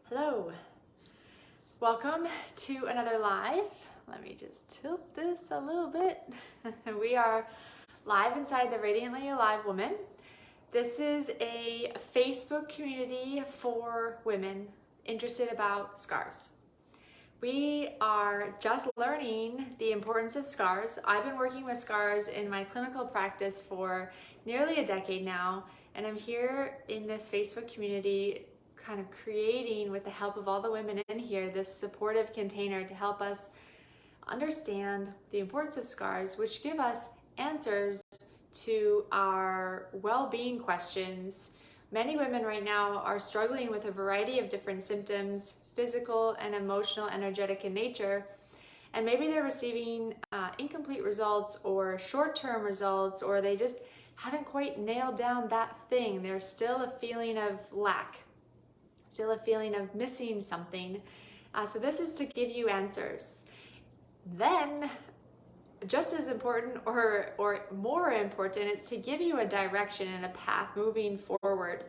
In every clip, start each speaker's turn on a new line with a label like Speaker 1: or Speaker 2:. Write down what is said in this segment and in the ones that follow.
Speaker 1: Hello, welcome to another live. Let me just tilt this a little bit. We are live inside the Radiantly Alive Woman. This is a Facebook community for women interested about scars. We are just learning the importance of scars. I've been working with scars in my clinical practice for nearly a decade now, and I'm here in this Facebook community kind of creating, with the help of all the women in here, this supportive container to help us understand the importance of scars, which give us answers to our well-being questions. Many women right now are struggling with a variety of different symptoms, physical and emotional, energetic in nature, and maybe they're receiving incomplete results or short-term results, or they just haven't quite nailed down that thing. There's still a feeling of lack, still a feeling of missing something. So this is to give you answers. Then, just as important or more important, it's to give you a direction and a path moving forward.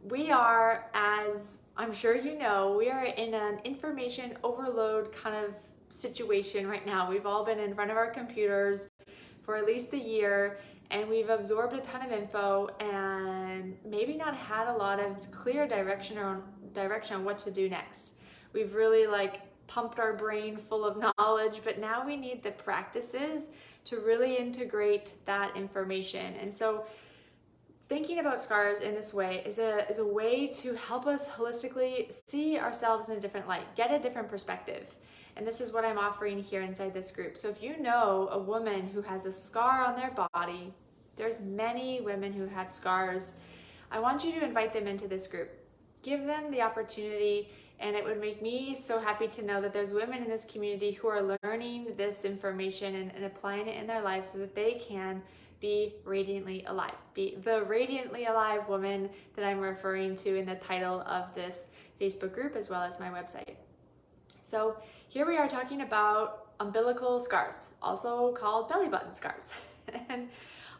Speaker 1: We are, as I'm sure you know, we are in an information overload kind of situation right now. We've all been in front of our computers for at least a year, and we've absorbed a ton of info and maybe not had a lot of clear direction on what to do next. We've really pumped our brain full of knowledge, but now we need the practices to really integrate that information. And so thinking about scars in this way is a way to help us holistically see ourselves in a different light, get a different perspective. And this is what I'm offering here inside this group. So if you know a woman who has a scar on their body, there's many women who have scars, I want you to invite them into this group. Give them the opportunity, and it would make me so happy to know that there's women in this community who are learning this information and applying it in their lives so that they can be radiantly alive, be the radiantly alive woman that I'm referring to in the title of this Facebook group, as well as my website. So here we are talking about umbilical scars, also called belly button scars. And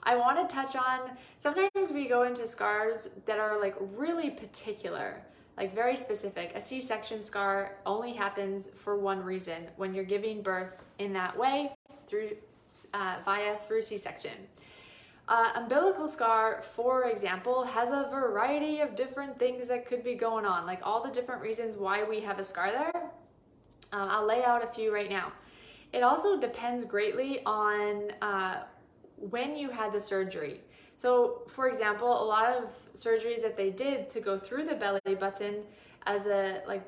Speaker 1: I want to touch on, sometimes we go into scars that are really particular, very specific. A C-section scar only happens for one reason: when you're giving birth in that way, through C-section. Umbilical scar, for example, has a variety of different things that could be going on, all the different reasons why we have a scar there. I'll lay out a few right now. It also depends greatly on when you had the surgery. So for example, a lot of surgeries that they did to go through the belly button as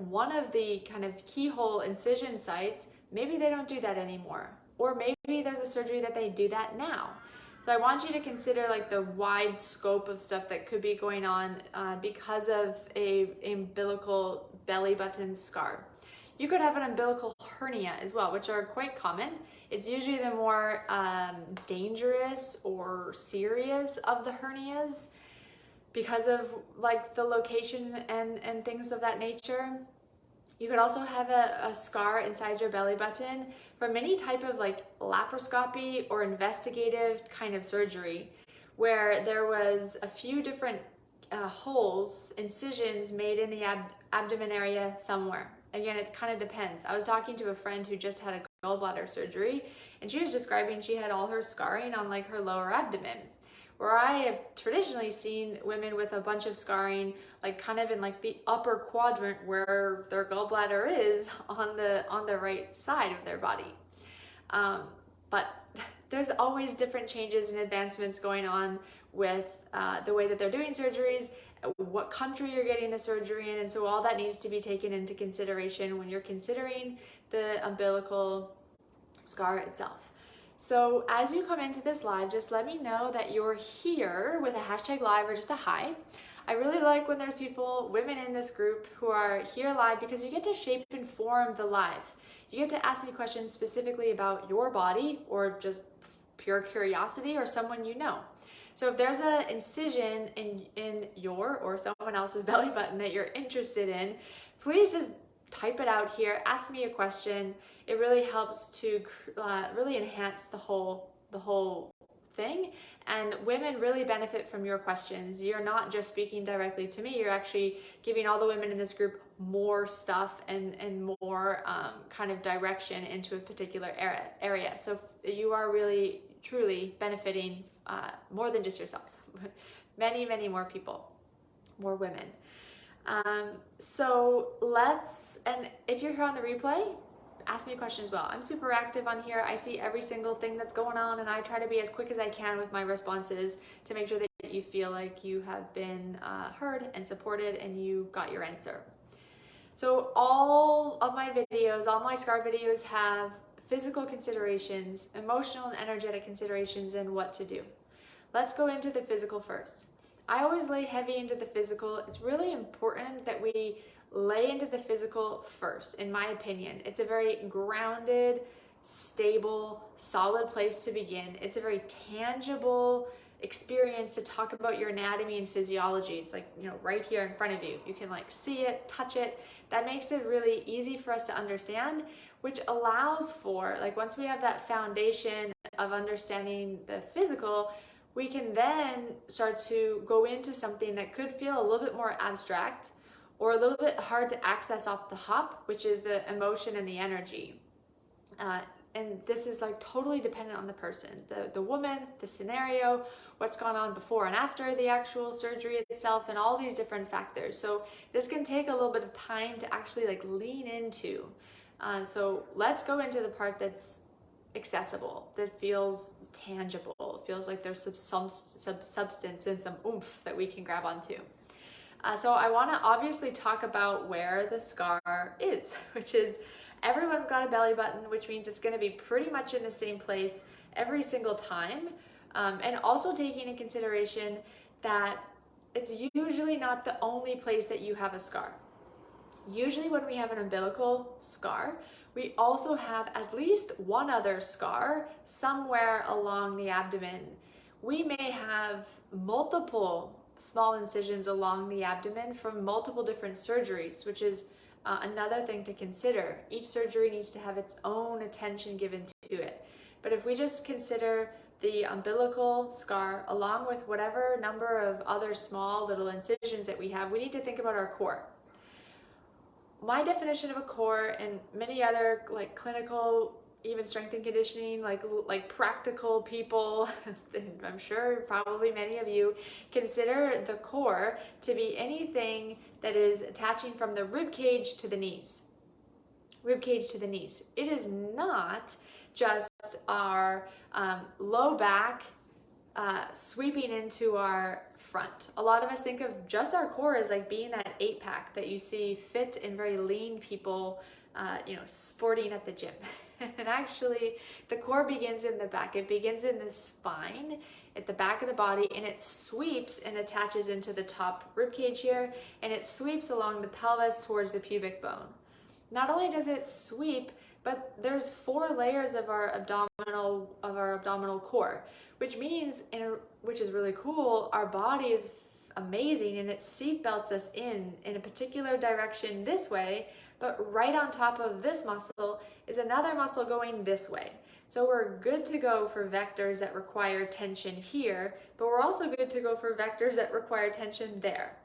Speaker 1: one of the kind of keyhole incision sites, maybe they don't do that anymore. Or maybe there's a surgery that they do that now. So I want you to consider the wide scope of stuff that could be going on because of a umbilical belly button scar. You could have an umbilical hernia as well, which are quite common. It's usually the more dangerous or serious of the hernias because of the location and things of that nature. You could also have a scar inside your belly button from any type of laparoscopy or investigative kind of surgery, where there was a few different holes, incisions made in the abdomen area somewhere. Again, it kind of depends. I was talking to a friend who just had a gallbladder surgery, and she was describing she had all her scarring on her lower abdomen, where I have traditionally seen women with a bunch of scarring kind of in the upper quadrant where their gallbladder is on the right side of their body. But there's always different changes and advancements going on with the way that they're doing surgeries, what country you're getting the surgery in, and so all that needs to be taken into consideration when you're considering the umbilical scar itself. So as you come into this live, just let me know that you're here with a hashtag live or just a hi. I really like when there's women in this group who are here live, because you get to shape and form the live. You get to ask me questions specifically about your body, or just pure curiosity, or someone you know. So if there's an incision in your or someone else's belly button that you're interested in, please just type it out here, ask me a question. It really helps to really enhance the whole thing. And women really benefit from your questions. You're not just speaking directly to me, you're actually giving all the women in this group more stuff and more kind of direction into a particular area. So you are really, truly benefiting more than just yourself. Many, many more people, more women. So and if you're here on the replay, ask me a question as well. I'm super active on here. I see every single thing that's going on, and I try to be as quick as I can with my responses to make sure that you feel like you have been heard and supported and you got your answer. So all of my videos, all my SCAR videos have physical considerations, emotional and energetic considerations, and what to do. Let's go into the physical first. I always lay heavy into the physical. It's really important that we lay into the physical first, in my opinion. It's a very grounded, stable, solid place to begin. It's a very tangible experience to talk about your anatomy and physiology. It's like, right here in front of you. You can like see it, touch it. That makes it really easy for us to understand, which allows for, like, once we have that foundation of understanding the physical, we can then start to go into something that could feel a little bit more abstract or a little bit hard to access off the hop, which is the emotion and the energy. And this is like totally dependent on the person, the woman, the scenario, what's gone on before and after the actual surgery itself, and all these different factors. So this can take a little bit of time to actually like lean into. So let's go into the part that's accessible, that feels tangible, feels like there's some substance and some oomph that we can grab onto. So I want to obviously talk about where the scar is, which is everyone's got a belly button, which means it's going to be pretty much in the same place every single time. And also taking into consideration that it's usually not the only place that you have a scar. Usually when we have an umbilical scar, we also have at least one other scar somewhere along the abdomen. We may have multiple small incisions along the abdomen from multiple different surgeries, which is another thing to consider. Each surgery needs to have its own attention given to it. But if we just consider the umbilical scar along with whatever number of other small little incisions that we have, we need to think about our core. My definition of a core, and many other like clinical, even strength and conditioning, like practical people, I'm sure probably many of you consider the core to be anything that is attaching from the rib cage to the knees. Rib cage to the knees. It is not just our low back sweeping into our front. A lot of us think of just our core as like being that 8-pack that you see fit and very lean people sporting at the gym. And actually the core begins in the back. It begins in the spine at the back of the body, and it sweeps and attaches into the top rib cage here, and it sweeps along the pelvis towards the pubic bone. Not only does it sweep, but there's 4 layers of our abdominal core, which means, which is really cool, our body is amazing and it seat belts us in a particular direction this way, but right on top of this muscle is another muscle going this way. So we're good to go for vectors that require tension here, but we're also good to go for vectors that require tension there.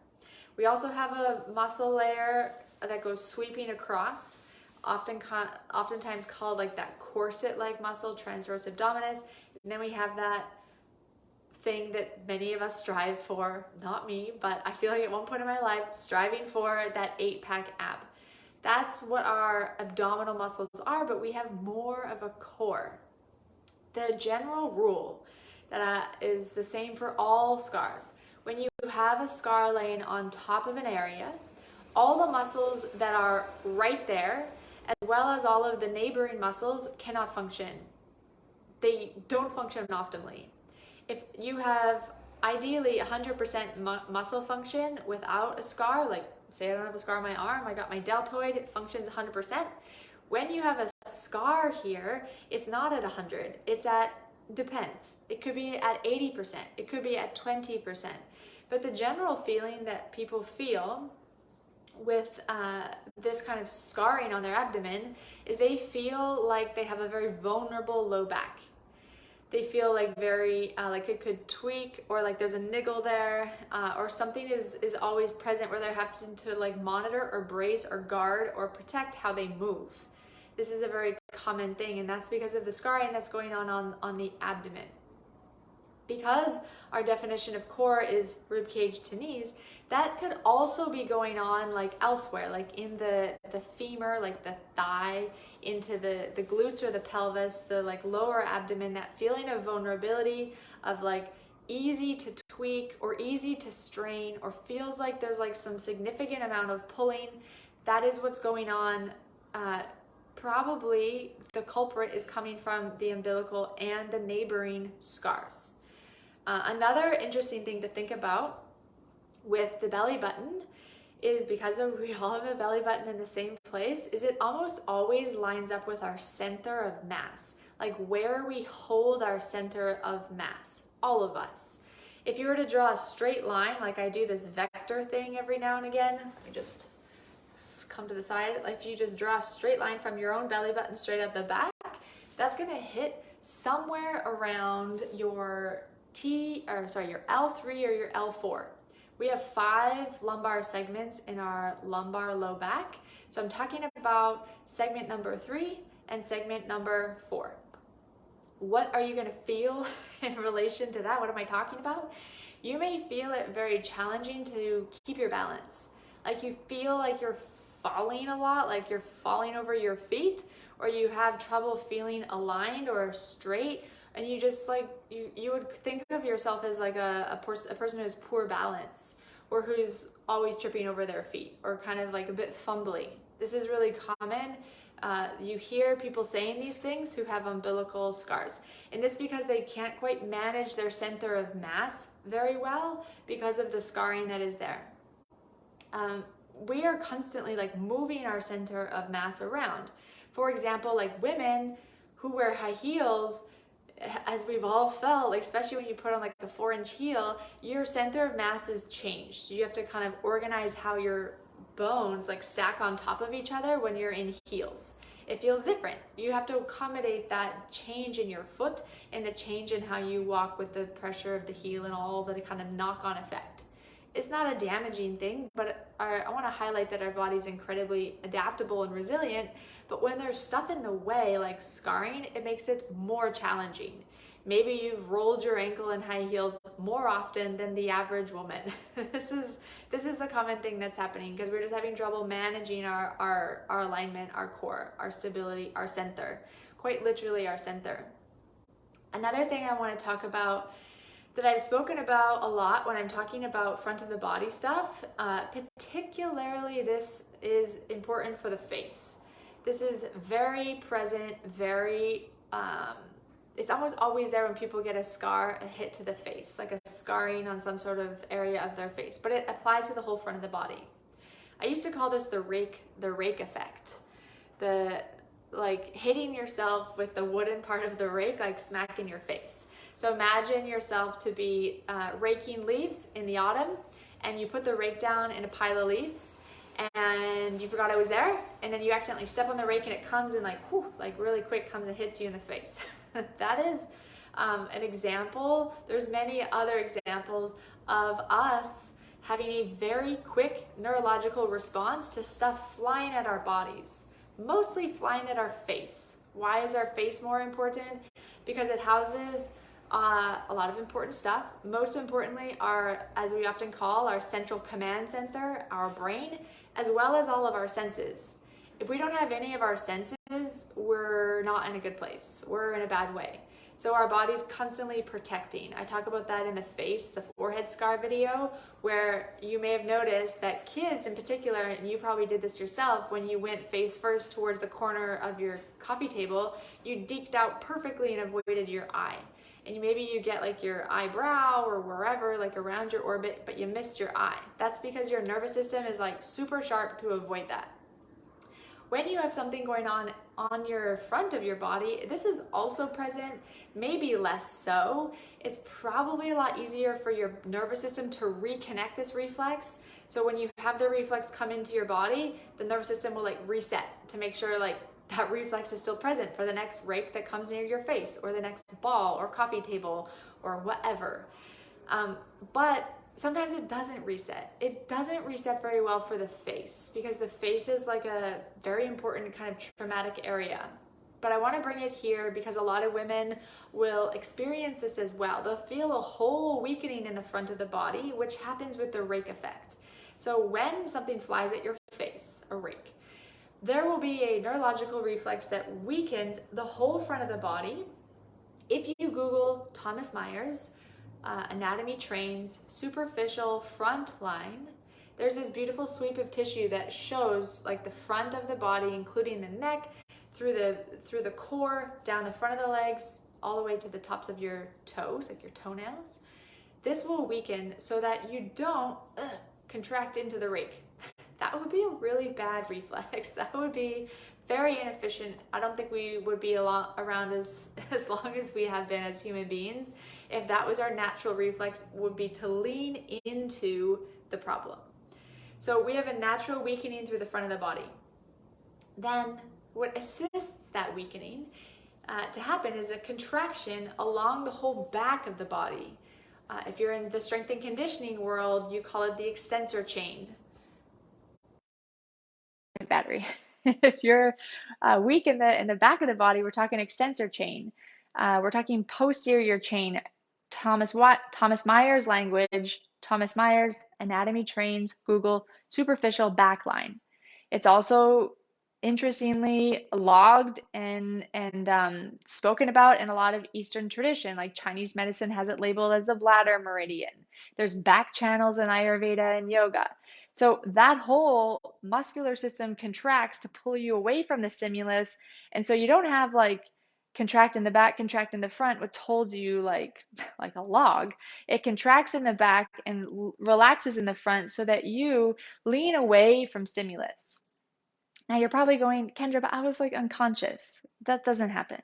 Speaker 1: We also have a muscle layer that goes sweeping across, oftentimes called like that corset-like muscle, transverse abdominis. And then we have that thing that many of us strive for, not me, but I feel like at one point in my life, striving for that 8-pack ab. That's what our abdominal muscles are, but we have more of a core. The general rule that is the same for all scars. When you have a scar laying on top of an area, all the muscles that are right there, as well as all of the neighboring muscles, cannot function. They don't function optimally. If you have ideally 100% muscle function without a scar, like say I don't have a scar on my arm, I got my deltoid, it functions 100%. When you have a scar here, it's not at 100, it's at, depends. It could be at 80%, it could be at 20%. But the general feeling that people feel with this kind of scarring on their abdomen is they feel like they have a very vulnerable low back. they feel like very, like it could tweak, or like there's a niggle there, or something is always present where they're having to like monitor or brace or guard or protect how they move. This is a very common thing, and that's because of the scarring that's going on the abdomen. Because our definition of core is rib cage to knees, that could also be going on like elsewhere, like in the femur, like the thigh, into the glutes or the pelvis, the like lower abdomen, that feeling of vulnerability, of like easy to tweak or easy to strain, or feels like there's like some significant amount of pulling. That is what's going on. Probably the culprit is coming from the umbilical and the neighboring scars. Another interesting thing to think about with the belly button is, because we all have a belly button in the same place, is it almost always lines up with our center of mass, like where we hold our center of mass, all of us. If you were to draw a straight line, like I do this vector thing every now and again, let me just come to the side. If you just draw a straight line from your own belly button straight at the back, that's gonna hit somewhere around your your L3 or your L4. We have 5 lumbar segments in our lumbar low back. So I'm talking about segment number 3 and segment number 4. What are you going to feel in relation to that? What am I talking about? You may feel it very challenging to keep your balance. Like you feel like you're falling a lot, like you're falling over your feet, or you have trouble feeling aligned or straight. And you just like, you would think of yourself as like a person who has poor balance, or who's always tripping over their feet, or kind of like a bit fumbly. This is really common. You hear people saying these things who have umbilical scars. And this because they can't quite manage their center of mass very well because of the scarring that is there. We are constantly like moving our center of mass around. For example, like women who wear high heels, as we've all felt, like especially when you put on like a 4-inch heel, your center of mass is changed. You have to kind of organize how your bones like stack on top of each other when you're in heels. It feels different. You have to accommodate that change in your foot and the change in how you walk with the pressure of the heel and all the kind of knock-on effect. It's not a damaging thing, but I want to highlight that our body's incredibly adaptable and resilient, but when there's stuff in the way, like scarring, it makes it more challenging. Maybe you've rolled your ankle in high heels more often than the average woman. This is a common thing that's happening because we're just having trouble managing our alignment, our core, our stability, our center, quite literally our center. Another thing I want to talk about that I've spoken about a lot when I'm talking about front of the body stuff, particularly this is important for the face. This is very present, very, it's almost always there when people get a scar, a hit to the face, like a scarring on some sort of area of their face, but it applies to the whole front of the body. I used to call this the rake effect. The like hitting yourself with the wooden part of the rake, like smack in your face. So imagine yourself to be raking leaves in the autumn, and you put the rake down in a pile of leaves, and you forgot it was there, and then you accidentally step on the rake and it comes and like, whew, like really quick comes and hits you in the face. That is an example. There's many other examples of us having a very quick neurological response to stuff flying at our bodies, mostly flying at our face. Why is our face more important? Because it houses a lot of important stuff. Most importantly, our, as we often call, our central command center, our brain, as well as all of our senses. If we don't have any of our senses, we're not in a good place. We're in a bad way. So our body's constantly protecting. I talk about that in the face, the forehead scar video, where you may have noticed that kids in particular, and you probably did this yourself, when you went face first towards the corner of your coffee table, you deked out perfectly and avoided your eye. And maybe you get like your eyebrow or wherever, like around your orbit, but you missed your eye. That's because your nervous system is like super sharp to avoid that. When you have something going on your front of your body, this is also present, maybe less so. It's probably a lot easier for your nervous system to reconnect this reflex. So when you have the reflex come into your body, the nervous system will like reset to make sure like that reflex is still present for the next rake that comes near your face, or the next ball or coffee table or whatever. But sometimes it doesn't reset. It doesn't reset very well for the face, because the face is like a very important kind of traumatic area. But I want to bring it here because a lot of women will experience this as well. They'll feel a whole weakening in the front of the body, which happens with the rake effect. So when something flies at your face, a rake, there will be a neurological reflex that weakens the whole front of the body. If you Google Thomas Myers, anatomy trains, superficial front line, there's this beautiful sweep of tissue that shows like the front of the body, including the neck, through the core, down the front of the legs, all the way to the tops of your toes, like your toenails. This will weaken so that you don't contract into the rake. That would be a really bad reflex. That would be very inefficient. I don't think we would be around as long as we have been as human beings if that was our natural reflex, would be to lean into the problem. So we have a natural weakening through the front of the body. Then what assists that weakening to happen is a contraction along the whole back of the body. If you're in the strength and conditioning world, you call it the extensor chain. Battery. If you're weak in the back of the body, we're talking extensor chain. We're talking posterior chain. Thomas Myers language, Thomas Myers, anatomy trains, Google, superficial backline. It's also interestingly logged and spoken about in a lot of Eastern tradition, like Chinese medicine has it labeled as the bladder meridian. There's back channels in Ayurveda and yoga. So that whole muscular system contracts to pull you away from the stimulus. And so you don't have like contract in the back, contract in the front, which holds you like a log. It contracts in the back and relaxes in the front so that you lean away from stimulus. Now you're probably going, Kendra, but I was like unconscious. That doesn't happen.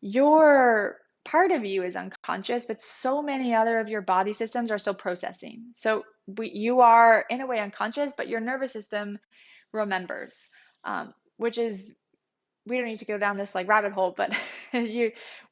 Speaker 1: Your part of you is unconscious, but so many other of your body systems are still processing. So you are in a way unconscious, but your nervous system remembers, which is, we don't need to go down this like rabbit hole, but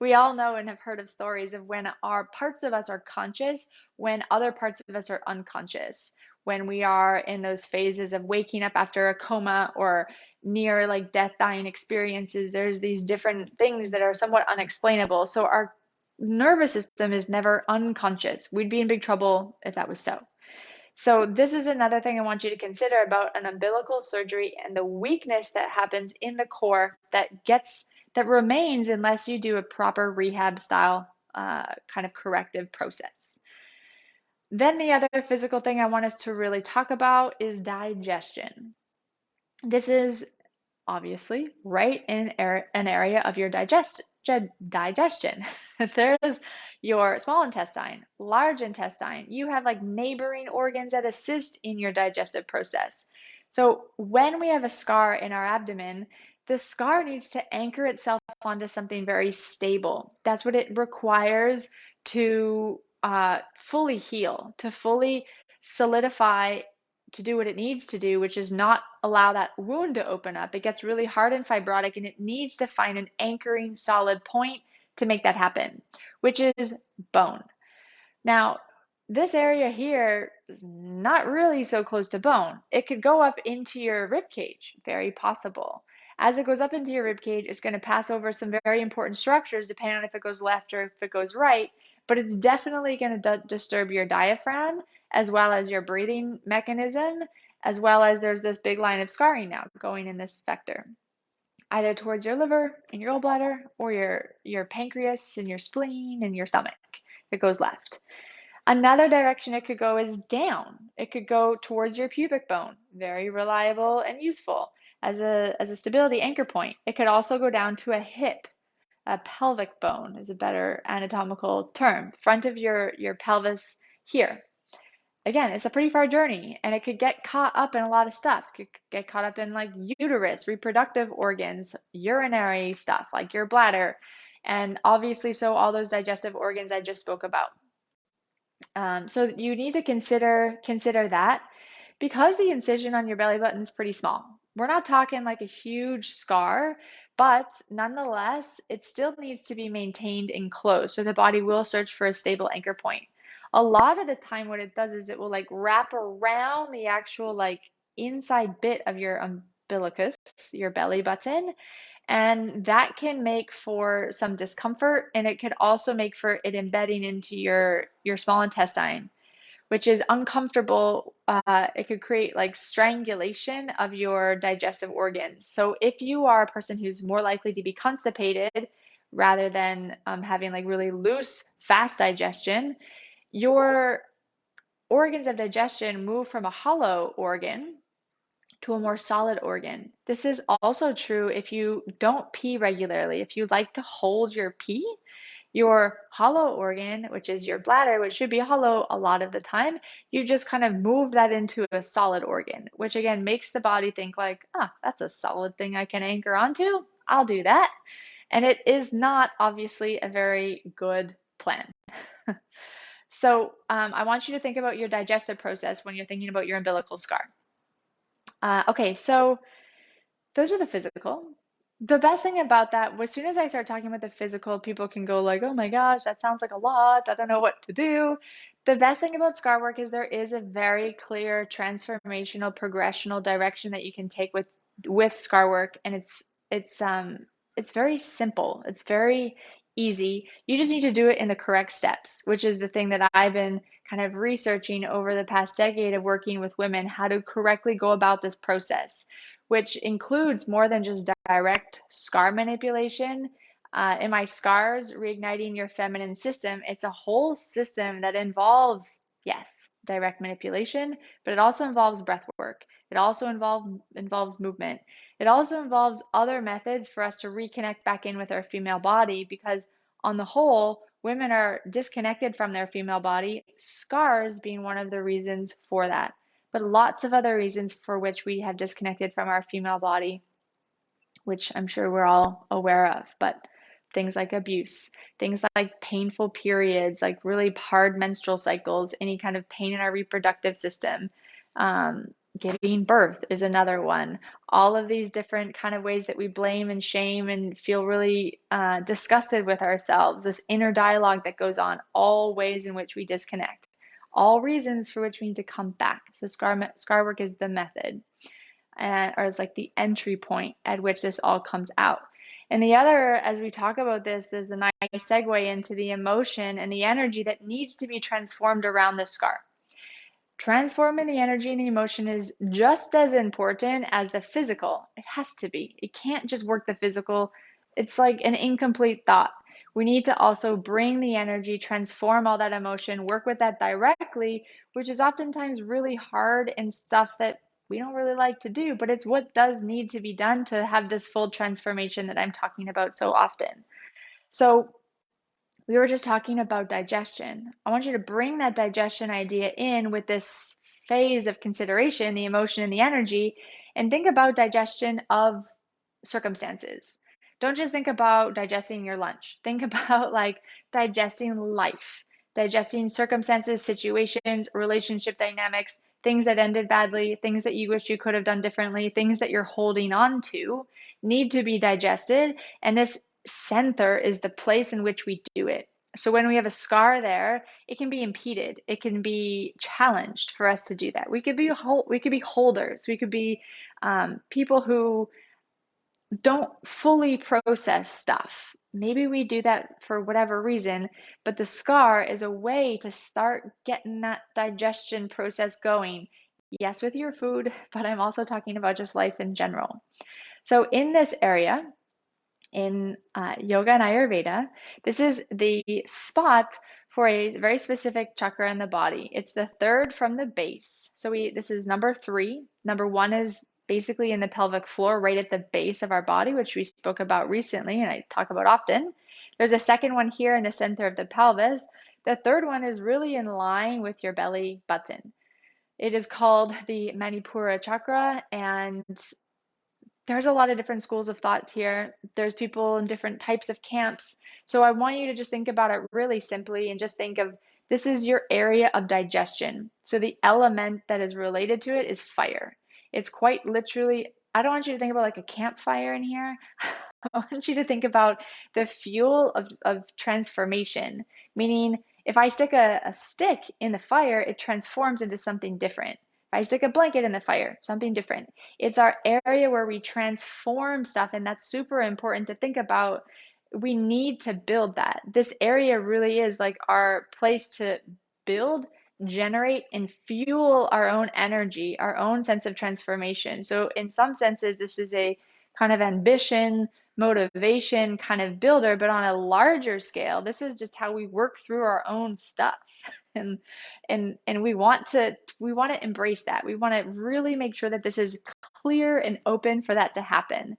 Speaker 1: we all know and have heard of stories of when our parts of us are conscious, when other parts of us are unconscious, when we are in those phases of waking up after a coma or near like death, dying experiences. There's these different things that are somewhat unexplainable. So our nervous system is never unconscious. We'd be in big trouble if that was so. So this is another thing I want you to consider about an umbilical surgery and the weakness that happens in the core that remains unless you do a proper rehab style kind of corrective process. Then the other physical thing I want us to really talk about is digestion. This is obviously right in an area of your digestion. There's your small intestine, large intestine. You have like neighboring organs that assist in your digestive process. So when we have a scar in our abdomen, the scar needs to anchor itself onto something very stable. That's what it requires to fully heal, to fully solidify, to do what it needs to do, which is not allow that wound to open up. It gets really hard and fibrotic, and it needs to find an anchoring solid point to make that happen, which is bone. Now, this area here is not really so close to bone. It could go up into your rib cage, very possible. As it goes up into your rib cage, it's going to pass over some very important structures, depending on if it goes left or if it goes right, but it's definitely going to disturb your diaphragm, as well as your breathing mechanism, as well as there's this big line of scarring now going in this vector, either towards your liver and your gallbladder or your pancreas and your spleen and your stomach. It goes left. Another direction it could go is down. It could go towards your pubic bone, very reliable and useful as a stability anchor point. It could also go down to a hip. A pelvic bone is a better anatomical term, front of your pelvis here. Again, it's a pretty far journey, and it could get caught up in a lot of stuff. It could get caught up in like uterus, reproductive organs, urinary stuff like your bladder, and obviously so all those digestive organs I just spoke about. So you need to consider that because the incision on your belly button is pretty small. We're not talking like a huge scar, but nonetheless, it still needs to be maintained and closed. So the body will search for a stable anchor point. A lot of the time, what it does is it will like wrap around the actual like inside bit of your umbilicus, your belly button, and that can make for some discomfort, and it could also make for it embedding into your small intestine, which is uncomfortable. It could create like strangulation of your digestive organs. So if you are a person who's more likely to be constipated rather than having like really loose, fast digestion, your organs of digestion move from a hollow organ to a more solid organ. This is also true if you don't pee regularly. If you like to hold your pee, your hollow organ, which is your bladder, which should be hollow a lot of the time, you just kind of move that into a solid organ, which again makes the body think like, ah, that's a solid thing I can anchor onto. I'll do that. And it is not obviously a very good plan. So I want you to think about your digestive process when you're thinking about your umbilical scar. Okay, so those are the physical. The best thing about that, as soon as I start talking about the physical, people can go like, oh my gosh, that sounds like a lot. I don't know what to do. The best thing about scar work is there is a very clear transformational, progressional direction that you can take with scar work, and it's very simple. It's very easy. You just need to do it in the correct steps, which is the thing that I've been kind of researching over the past decade of working with women, how to correctly go about this process, which includes more than just direct scar manipulation. In my scars, reigniting your feminine system, it's a whole system that involves, yes, direct manipulation, but it also involves breath work. It also involves movement. It also involves other methods for us to reconnect back in with our female body, because on the whole, women are disconnected from their female body, scars being one of the reasons for that, but lots of other reasons for which we have disconnected from our female body, which I'm sure we're all aware of. But things like abuse, things like painful periods, like really hard menstrual cycles, any kind of pain in our reproductive system, giving birth is another one. All of these different kind of ways that we blame and shame and feel really disgusted with ourselves, this inner dialogue that goes on, all ways in which we disconnect, all reasons for which we need to come back. So scar work is the method, or it's like the entry point at which this all comes out. And the other, as we talk about this, there's a nice segue into the emotion and the energy that needs to be transformed around the scar. Transforming the energy and the emotion is just as important as the physical. It has to be. It can't just work the physical. It's like an incomplete thought. We need to also bring the energy, transform all that emotion, work with that directly, which is oftentimes really hard and stuff that we don't really like to do, but it's what does need to be done to have this full transformation that I'm talking about so often. So we were just talking about digestion. I want you to bring that digestion idea in with this phase of consideration, the emotion and the energy, and think about digestion of circumstances. Don't just think about digesting your lunch. Think about like digesting life, digesting circumstances, situations, relationship dynamics, things that ended badly, things that you wish you could have done differently, things that you're holding on to need to be digested. And this center is the place in which we do it. So when we have a scar there, it can be impeded. It can be challenged for us to do that. We could be holders. We could be people who don't fully process stuff. Maybe we do that for whatever reason, but the scar is a way to start getting that digestion process going. Yes, with your food, but I'm also talking about just life in general. So in this area, in yoga and Ayurveda, this is the spot for a very specific chakra in the body. It's the third from the base. So this is number 3. Number 1 is basically in the pelvic floor, right at the base of our body, which we spoke about recently and I talk about often. There's a second one here in the center of the pelvis. The third one is really in line with your belly button. It is called the Manipura chakra, and there's a lot of different schools of thought here. There's people in different types of camps. So I want you to just think about it really simply and just think of this is your area of digestion. So the element that is related to it is fire. It's quite literally I don't want you to think about like a campfire in here. I want you to think about the fuel of transformation, meaning if I stick a stick in the fire, it transforms into something different. If I stick a blanket in the fire, something different. It's our area where we transform stuff, and that's super important to think about. We need to build that. This area really is like our place to build, generate, and fuel our own energy, our own sense of transformation. So, in some senses, this is a kind of ambition, motivation kind of builder, but on a larger scale, this is just how we work through our own stuff. And we want to embrace that. We want to really make sure that this is clear and open for that to happen.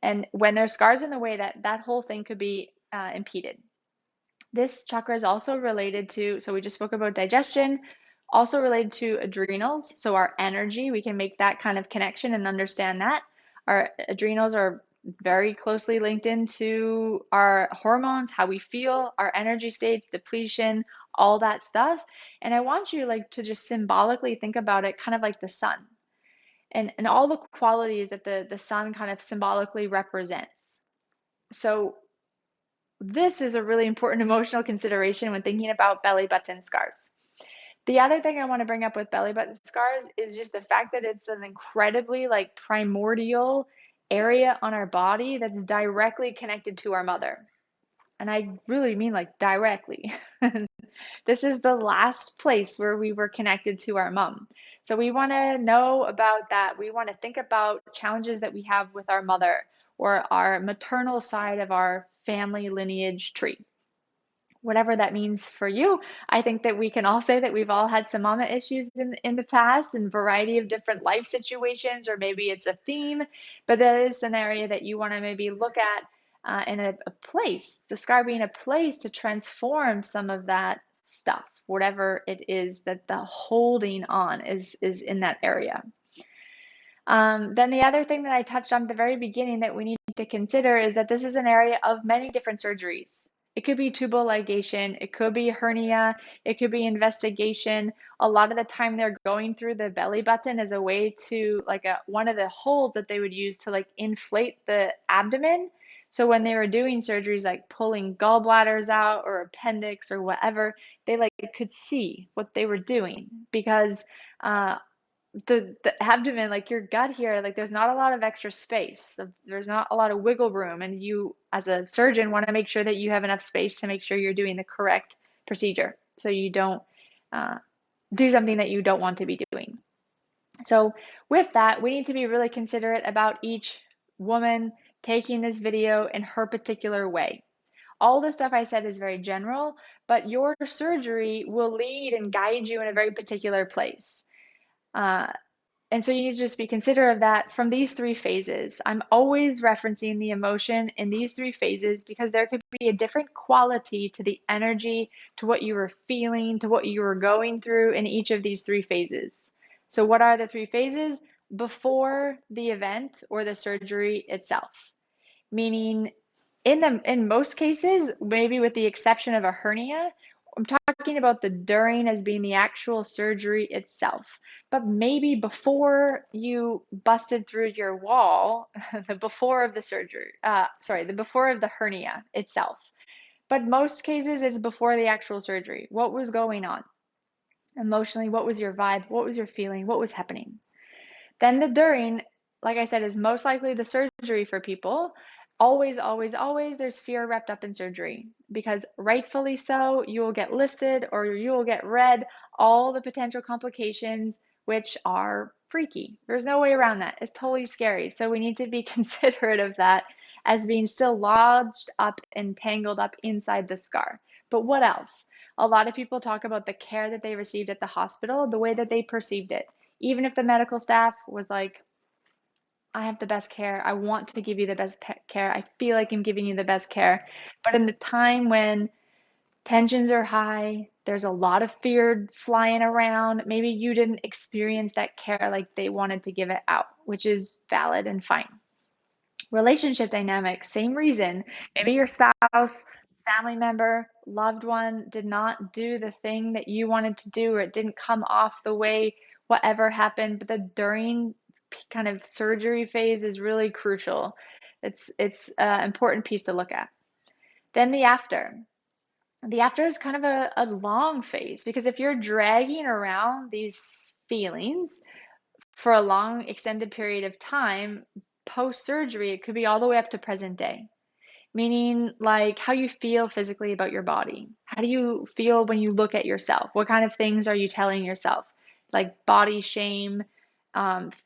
Speaker 1: And when there's scars in the way, that whole thing could be impeded. This chakra is also related to, so we just spoke about digestion, also related to adrenals. So our energy, we can make that kind of connection and understand that. Our adrenals are very closely linked into our hormones, how we feel, our energy states, depletion, all that stuff. And I want you like to just symbolically think about it kind of like the sun and all the qualities that the sun kind of symbolically represents. So this is a really important emotional consideration when thinking about belly button scars. The other thing I want to bring up with belly button scars is just the fact that it's an incredibly like primordial area on our body that's directly connected to our mother. And I really mean like directly. This is the last place where we were connected to our mom. So we want to know about that. We want to think about challenges that we have with our mother or our maternal side of our family lineage tree. Whatever that means for you, I think that we can all say that we've all had some mama issues in the past in a variety of different life situations, or maybe it's a theme, but that is an area that you want to maybe look at in a place, the scar being a place to transform some of that stuff, whatever it is that the holding on is in that area. Then the other thing that I touched on at the very beginning that we need to consider is that this is an area of many different surgeries. It could be tubal ligation, it could be hernia, it could be investigation. A lot of the time they're going through the belly button as a way to like one of the holes that they would use to like inflate the abdomen. So when they were doing surgeries like pulling gallbladders out or appendix or whatever, they like could see what they were doing because the abdomen, like your gut here, like there's not a lot of extra space. So there's not a lot of wiggle room, and you as a surgeon want to make sure that you have enough space to make sure you're doing the correct procedure so you don't do something that you don't want to be doing. So with that, we need to be really considerate about each woman taking this video in her particular way. All the stuff I said is very general, but your surgery will lead and guide you in a very particular place. And so you need to just be considerate of that from these three phases. I'm always referencing the emotion in these three phases because there could be a different quality to the energy, to what you were feeling, to what you were going through in each of these three phases. So what are the three phases? Before the event or the surgery itself. Meaning in most cases, maybe with the exception of a hernia, I'm talking about the during as being the actual surgery itself. But maybe before you busted through your wall, the before of the surgery, the before of the hernia itself. But most cases, it's before the actual surgery. What was going on? Emotionally, what was your vibe? What was your feeling? What was happening? Then the during, like I said, is most likely the surgery for people. Always, always, always, there's fear wrapped up in surgery because rightfully so, you will get listed or you will get read all the potential complications, which are freaky. There's no way around that. It's totally scary. So we need to be considerate of that as being still lodged up and tangled up inside the scar. But what else? A lot of people talk about the care that they received at the hospital, the way that they perceived it. Even if the medical staff was like, I have the best care. I want to give you the best care. I feel like I'm giving you the best care. But in the time when tensions are high, there's a lot of fear flying around, maybe you didn't experience that care like they wanted to give it out, which is valid and fine. Relationship dynamics, same reason. Maybe your spouse, family member, loved one did not do the thing that you wanted to do, or it didn't come off the way whatever happened, but the during kind of surgery phase is really crucial. It's an important piece to look at. Then the after. The after is kind of a long phase, because if you're dragging around these feelings for a long extended period of time, post-surgery, it could be all the way up to present day. Meaning, like, how you feel physically about your body. How do you feel when you look at yourself? What kind of things are you telling yourself? Like body shame,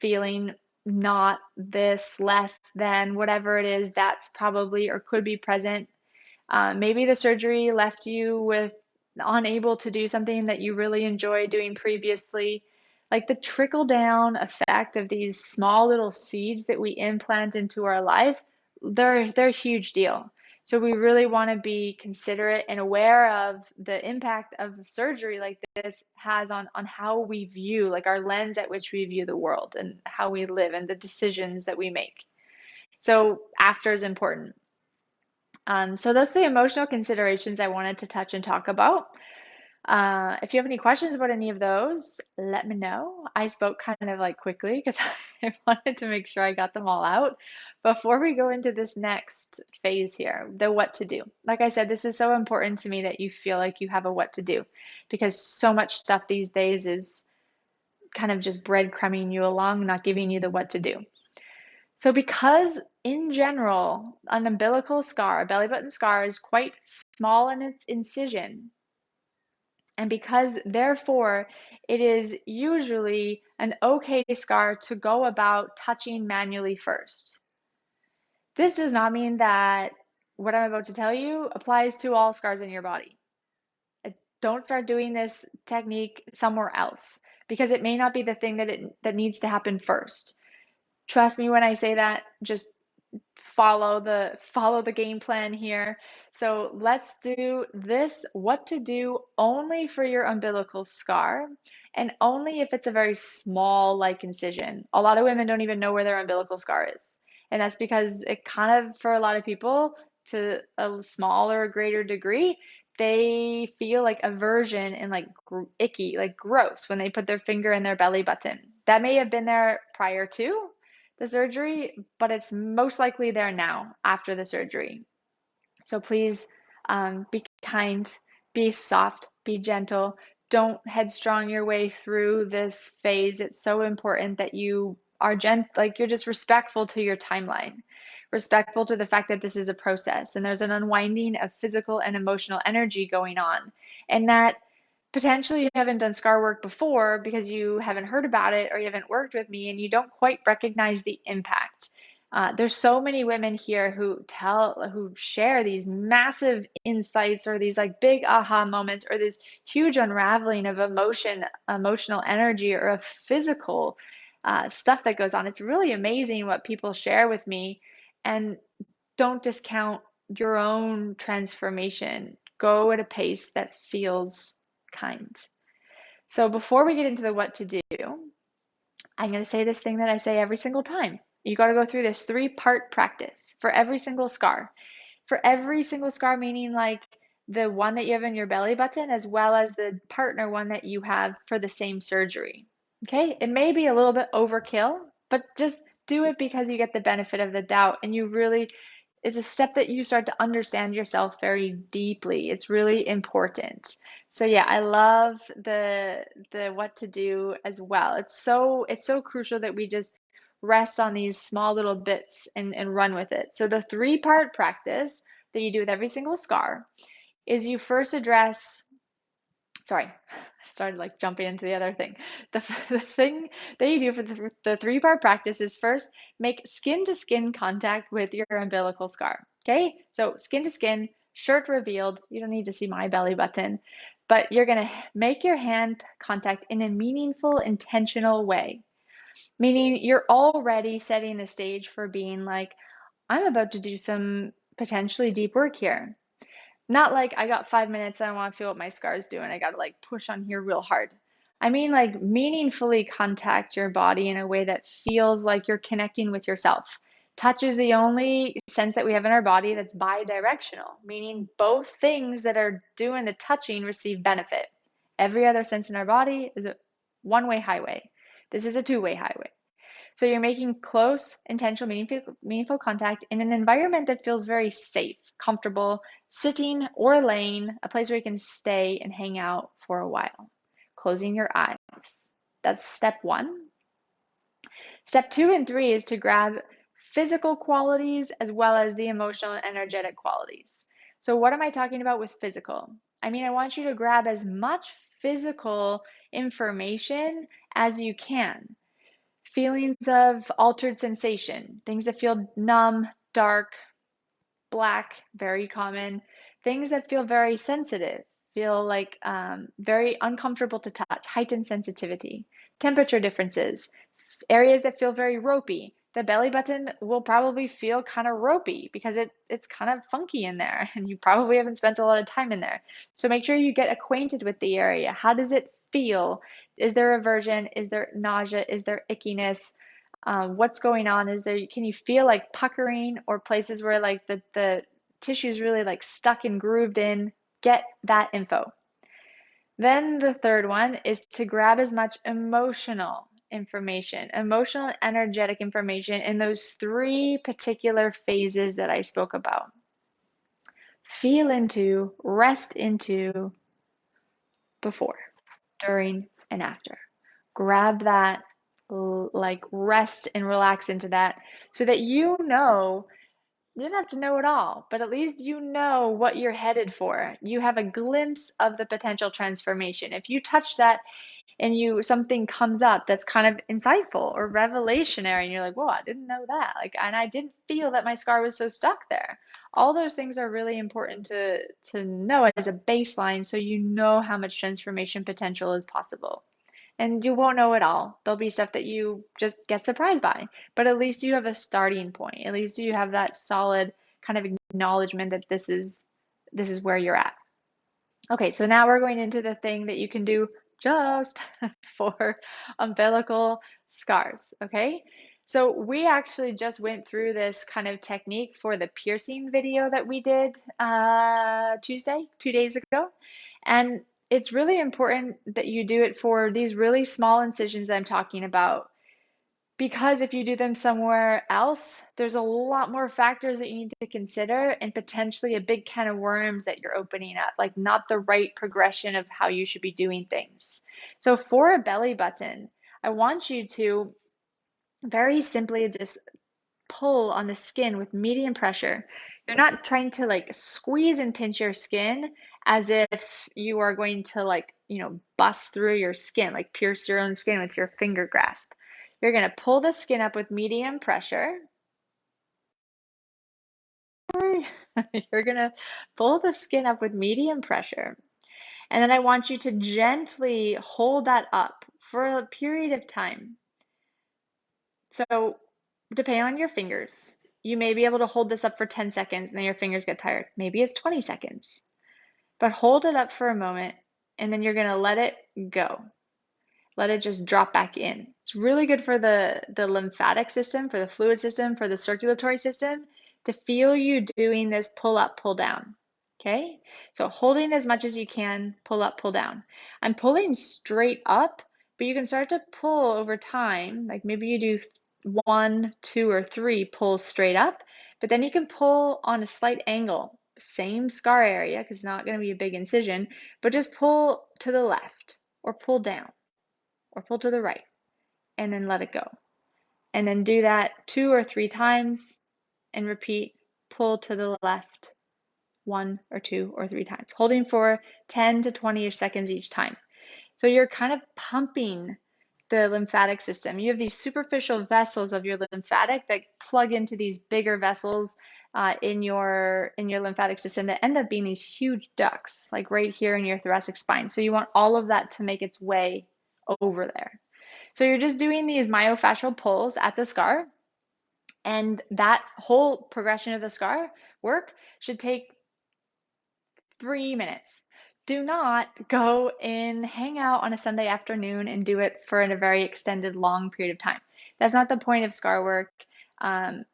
Speaker 1: feeling not this, less than, whatever it is, that's probably or could be present. Maybe the surgery left you with unable to do something that you really enjoyed doing previously. Like the trickle down effect of these small little seeds that we implant into our life, they're a huge deal. So we really want to be considerate and aware of the impact of surgery like this has on how we view, like our lens at which we view the world and how we live and the decisions that we make. So after is important. So that's the emotional considerations I wanted to touch and talk about. If you have any questions about any of those, let me know. I spoke kind of like quickly because I wanted to make sure I got them all out before we go into this next phase here, the what to do. Like I said, this is so important to me that you feel like you have a what to do, because so much stuff these days is kind of just breadcrumbing you along, not giving you the what to do. So because in general, an umbilical scar, a belly button scar, is quite small in its incision, and because therefore it is usually an okay scar to go about touching manually first. This does not mean that what I'm about to tell you applies to all scars in your body. Don't start doing this technique somewhere else, because it may not be the thing that needs to happen first. Trust me when I say that. Just follow the game plan here. So let's do this what to do only for your umbilical scar, and only if it's a very small like incision. A lot of women don't even know where their umbilical scar is. And that's because it kind of, for a lot of people, to a small or a greater degree, they feel like aversion and like icky, like gross when they put their finger in their belly button. That may have been there prior to the surgery, but it's most likely there now after the surgery. So please be kind, be soft, be gentle. Don't headstrong your way through this phase. It's so important that you are like you're just respectful to your timeline, respectful to the fact that this is a process and there's an unwinding of physical and emotional energy going on, and that potentially you haven't done scar work before because you haven't heard about it or you haven't worked with me and you don't quite recognize the impact. There's so many women here who share these massive insights or these like big aha moments or this huge unraveling of emotional energy or of physical stuff that goes on. It's really amazing what people share with me, and don't discount your own transformation. Go at a pace that feels kind. So before we get into the what to do, I'm going to say this thing that I say every single time. You got to go through this 3-part practice for every single scar. For every single scar, meaning like the one that you have in your belly button, as well as the partner one that you have for the same surgery. Okay? It may be a little bit overkill, but just do it because you get the benefit of the doubt, and you really, it's a step that you start to understand yourself very deeply. It's really important. So yeah, I love the what to do as well. It's so crucial that we just rest on these small little bits and run with it. So the 3-part practice that you do with every single scar is you first address, sorry, I started like jumping into the other thing. The thing that you do for the 3-part practice is first make skin to skin contact with your umbilical scar. Okay, so skin to skin, shirt revealed. You don't need to see my belly button, but you're gonna make your hand contact in a meaningful, intentional way. Meaning you're already setting the stage for being like, I'm about to do some potentially deep work here. Not like I got 5 minutes and I want to feel what my scar is doing. I got to like push on here real hard. I mean, like meaningfully contact your body in a way that feels like you're connecting with yourself. Touch is the only sense that we have in our body that's bi-directional, meaning both things that are doing the touching receive benefit. Every other sense in our body is a one-way highway. This is a two-way highway. So you're making close, intentional, meaningful contact in an environment that feels very safe, comfortable, sitting or laying, a place where you can stay and hang out for a while. Closing your eyes. That's step 1. Step 2 and 3 is to grab physical qualities as well as the emotional and energetic qualities. So what am I talking about with physical? I mean, I want you to grab as much physical information as you can. Feelings of altered sensation, things that feel numb, dark, black, very common. Things that feel very sensitive, feel like very uncomfortable to touch, heightened sensitivity. Temperature differences, areas that feel very ropey. The belly button will probably feel kind of ropey because it's kind of funky in there and you probably haven't spent a lot of time in there. So make sure you get acquainted with the area. How does it feel? Is there aversion? Is there nausea? Is there ickiness? What's going on? Can you feel like puckering or places where like the tissue is really like stuck and grooved in? Get that info. Then the third one is to grab as much emotional information, emotional and energetic information in those 3 particular phases that I spoke about. Feel into, rest into, before, during, and after. Grab that, like rest and relax into that so that you know. You don't have to know it all, but at least you know what you're headed for. You have a glimpse of the potential transformation. If you touch that and something comes up that's kind of insightful or revelationary, and you're like, whoa, I didn't know that. And I didn't feel that my scar was so stuck there. All those things are really important to know as a baseline so you know how much transformation potential is possible. And you won't know it all. There'll be stuff that you just get surprised by, but at least you have a starting point. At least you have that solid kind of acknowledgement that this is where you're at. Okay, so now we're going into the thing that you can do just for umbilical scars, okay? So we actually just went through this kind of technique for the piercing video that we did Tuesday, 2 days ago. And it's really important that you do it for these really small incisions that I'm talking about. Because if you do them somewhere else, there's a lot more factors that you need to consider and potentially a big can of worms that you're opening up, like not the right progression of how you should be doing things. So for a belly button, I want you to very simply just pull on the skin with medium pressure. You're not trying to like squeeze and pinch your skin as if you are going to bust through your skin, like pierce your own skin with your finger grasp. You're going to pull the skin up with medium pressure. You're going to pull the skin up with medium pressure. And then I want you to gently hold that up for a period of time. So depending on your fingers, you may be able to hold this up for 10 seconds and then your fingers get tired. Maybe it's 20 seconds. But hold it up for a moment and then you're going to let it go. Let it just drop back in. It's really good for the lymphatic system, for the fluid system, for the circulatory system to feel you doing this pull up, pull down. Okay? So holding as much as you can, pull up, pull down. I'm pulling straight up, but you can start to pull over time. Like maybe you do 1, 2, or 3 pulls straight up, but then you can pull on a slight angle. Same scar area, because it's not going to be a big incision, but just pull to the left or pull down or pull to the right and then let it go. And then do that 2 or 3 times and repeat, pull to the left 1 or 2 or 3 times, holding for 10 to 20-ish seconds each time. So you're kind of pumping the lymphatic system. You have these superficial vessels of your lymphatic that plug into these bigger vessels in your lymphatic system that end up being these huge ducts, like right here in your thoracic spine. So you want all of that to make its way over there. So you're just doing these myofascial pulls at the scar, and that whole progression of the scar work should take 3 minutes. Do not go and hang out on a Sunday afternoon and do it for a very extended, long period of time. That's not the point of scar work.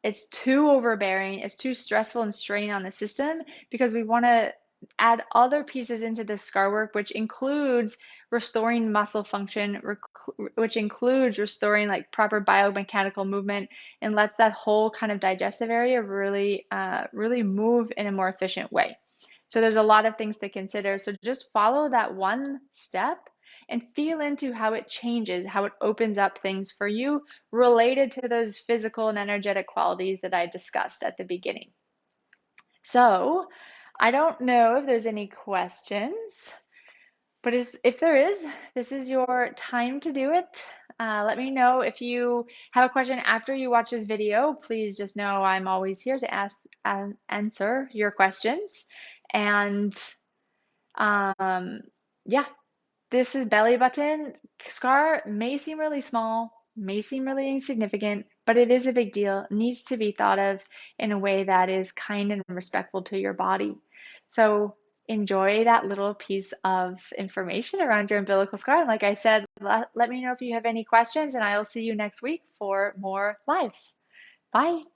Speaker 1: It's too overbearing. It's too stressful and straining on the system because we want to add other pieces into the scar work, which includes restoring muscle function, which includes restoring like proper biomechanical movement, and lets that whole kind of digestive area really, really move in a more efficient way. So there's a lot of things to consider. So just follow that one step and feel into how it changes, how it opens up things for you related to those physical and energetic qualities that I discussed at the beginning. So I don't know if there's any questions, but if there is, this is your time to do it. Let me know if you have a question after you watch this video. Please just know I'm always here to ask and answer your questions. And yeah, this is belly button scar. May seem really small, may seem really insignificant, but it is a big deal. It needs to be thought of in a way that is kind and respectful to your body. So enjoy that little piece of information around your umbilical scar. And like I said, let me know if you have any questions, and I'll see you next week for more lives. Bye.